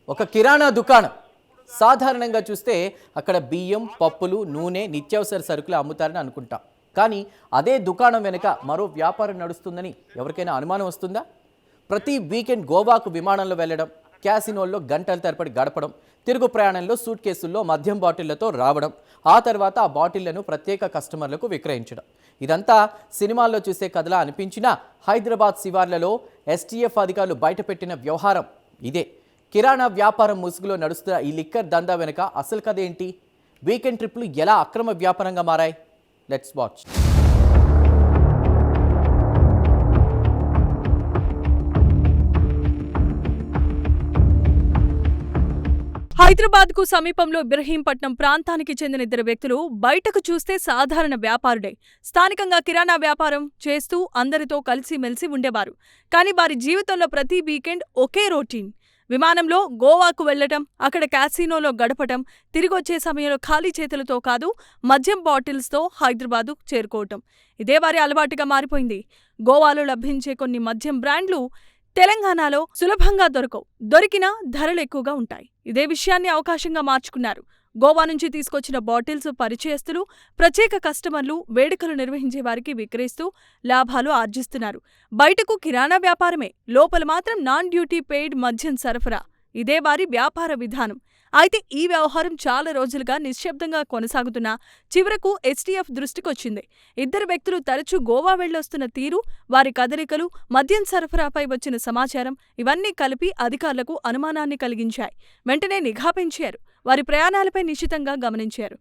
ఒక కిరాణా దుకాణం సాధారణంగా చూస్తే అక్కడ బియ్యం, పప్పులు, నూనె, నిత్యావసర సరుకులు అమ్ముతారని అనుకుంటాం. కానీ అదే దుకాణం వెనుక మరో వ్యాపారం నడుస్తుందని ఎవరికైనా అనుమానం వస్తుందా? ప్రతి వీకెండ్ గోవాకు విమానంలో వెళ్ళడం, క్యాసినోల్లో గంటల తరబడి గడపడం, తిరుగు ప్రయాణంలో సూట్ కేసుల్లో మద్యం బాటిళ్లతో రావడం, ఆ తర్వాత ఆ బాటిళ్లను ప్రత్యేక కస్టమర్లకు విక్రయించడం. ఇదంతా సినిమాల్లో చూసే కథలా అనిపించినా హైదరాబాద్ శివార్లలో ఎస్టీఎఫ్ అధికారులు బయటపెట్టిన వ్యవహారం ఇదే. కిరాణా వ్యాపారం ముసుగులో నడుస్తున్న ఈ లిక్కర్ దందా వెనుక అసలు కథ ఏంటి? వీకెండ్ ట్రిప్లు ఎలా అక్రమ వ్యాపారంగా మారాయి? Let's watch. హైదరాబాద్ కు సమీపంలో ఇబ్రహీంపట్నం ప్రాంతానికి చెందిన ఇద్దరు వ్యక్తులు బయటకు చూస్తే సాధారణ వ్యాపారుడే. స్థానికంగా కిరాణా వ్యాపారం చేస్తూ అందరితో కలిసిమెలిసి ఉండేవారు. కానీ వారి జీవితంలో ప్రతి వీకెండ్ ఒకే రొటీన్. విమానంలో గోవాకు వెళ్లటం, అక్కడ క్యాసినోలో గడపటం, తిరిగొచ్చే సమయంలో ఖాళీ చేతులతో కాదు మద్యం బాటిల్స్తో హైదరాబాదు చేరుకోవటం. ఇదే వారి అలవాటుగా మారిపోయింది. గోవాలో లభించే కొన్ని మద్యం బ్రాండ్లు తెలంగాణలో సులభంగా దొరకవు. దొరికినా ధరలు ఎక్కువగా ఉంటాయి. ఇదే విషయాన్ని అవకాశంగా మార్చుకున్నారు. గోవా నుంచి తీసుకొచ్చిన బాటిల్స్ పరిచయస్తులు, ప్రత్యేక కస్టమర్లు వేడుకలు నిర్వహించే వారికి విక్రయిస్తూ లాభాలు ఆర్జిస్తున్నారు. బయటకు కిరాణా వ్యాపారమే, లోపల మాత్రం నాన్ డ్యూటీ పెయిడ్ మద్యం సరఫరా. ఇదే వారి వ్యాపార విధానం. అయితే ఈ వ్యవహారం చాలా రోజులుగా నిశ్శబ్దంగా కొనసాగుతున్నా చివరకు ఎస్టీఎఫ్ దృష్టికొచ్చింది. ఇద్దరు వ్యక్తులు తరచూ గోవా వెళ్లొస్తున్న తీరు, వారి కదలికలు, మద్యం సరఫరాపై వచ్చిన సమాచారం ఇవన్నీ కలిపి అధికారులకు అనుమానాన్ని కలిగించాయి. వెంటనే నిఘా పెంచారు. వారి ప్రయాణాలపై నిశితంగా గమనించారు.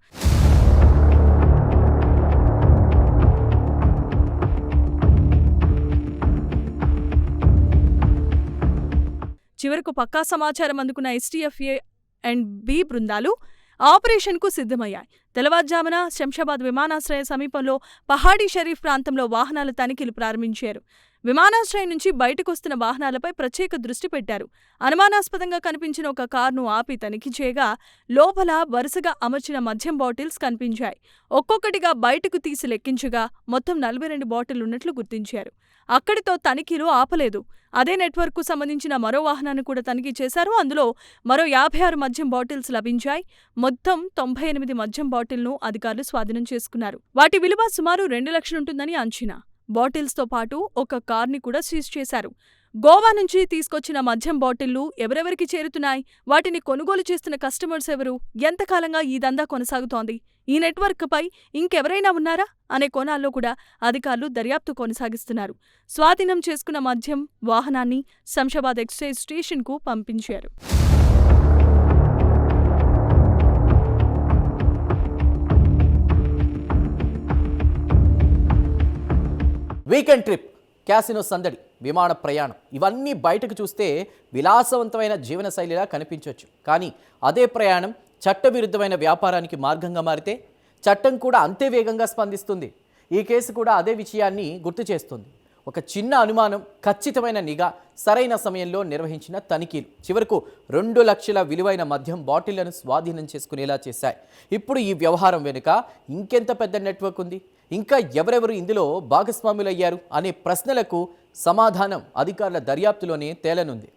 చివరకు పక్కా సమాచారం అందుకున్న ఎస్టీఎఫ్ ఏ అండ్ బి బృందాలు ఆపరేషన్కు సిద్ధమయ్యాయి. తెల్లవారుజామున శంషాబాద్ విమానాశ్రయ సమీపంలో పహాడీ షరీఫ్ ప్రాంతంలో వాహనాల తనిఖీలు ప్రారంభించారు. విమానాశ్రయం నుంచి బయటకొస్తున్న వాహనాలపై ప్రత్యేక దృష్టి పెట్టారు. అనుమానాస్పదంగా కనిపించిన ఒక కారును ఆపి తనిఖీ చేయగా లోపల వరుసగా అమర్చిన మద్యం బాటిల్స్ కనిపించాయి. ఒక్కొక్కటిగా బయటకు తీసి లెక్కించగా మొత్తం 42 బాటిళ్లున్నట్లు గుర్తించారు. అక్కడితో తనిఖీలు ఆపలేదు. అదే నెట్వర్క్కు సంబంధించిన మరో వాహనాన్ని కూడా తనిఖీ చేశారు. అందులో మరో 56 మద్యం బాటిల్స్ లభించాయి. మొత్తం 98 మద్యం బాటిల్ను అధికారులు స్వాధీనం చేసుకున్నారు. వాటి విలువ సుమారు 2 లక్షలుంటుందని అంచనా. బాటిల్స్తో పాటు ఒక కార్ని కూడా సీజ్ చేశారు. గోవా నుంచి తీసుకొచ్చిన మద్యం బాటిళ్లు ఎవరెవరికి చేరుతున్నాయి? వాటిని కొనుగోలు చేస్తున్న కస్టమర్స్ ఎవరు? ఎంతకాలంగా ఈ దందా కొనసాగుతోంది? ఈ నెట్వర్క్పై ఇంకెవరైనా ఉన్నారా అనే కోణాల్లో కూడా అధికారులు దర్యాప్తు కొనసాగిస్తున్నారు. స్వాధీనం చేసుకున్న మద్యం వాహనాన్ని శంషాబాద్ ఎక్సైజ్ స్టేషన్కు పంపించారు. వీకెండ్ ట్రిప్, క్యాసినో సందడి, విమాన ప్రయాణం ఇవన్నీ బయటకు చూస్తే విలాసవంతమైన జీవనశైలిలా కనిపించవచ్చు. కానీ అదే ప్రయాణం చట్టవిరుద్ధమైన వ్యాపారానికి మార్గంగా మారితే చట్టం కూడా అంతే వేగంగా స్పందిస్తుంది. ఈ కేసు కూడా అదే విషయాన్ని గుర్తు చేస్తుంది. ఒక చిన్న అనుమానం, ఖచ్చితమైన నిఘా, సరైన సమయంలో నిర్వహించిన తనిఖీలు చివరకు 2 లక్షల విలువైన మద్యం బాటిళ్లను స్వాధీనం చేసుకునేలా చేశాయి. ఇప్పుడు ఈ వ్యవహారం వెనుక ఇంకెంత పెద్ద నెట్వర్క్ ఉంది? ఇంకా ఎవరెవరు ఇందులో భాగస్వాములయ్యారు అనే ప్రశ్నలకు సమాధానం అధికారుల దర్యాప్తులోనే తేలనుంది.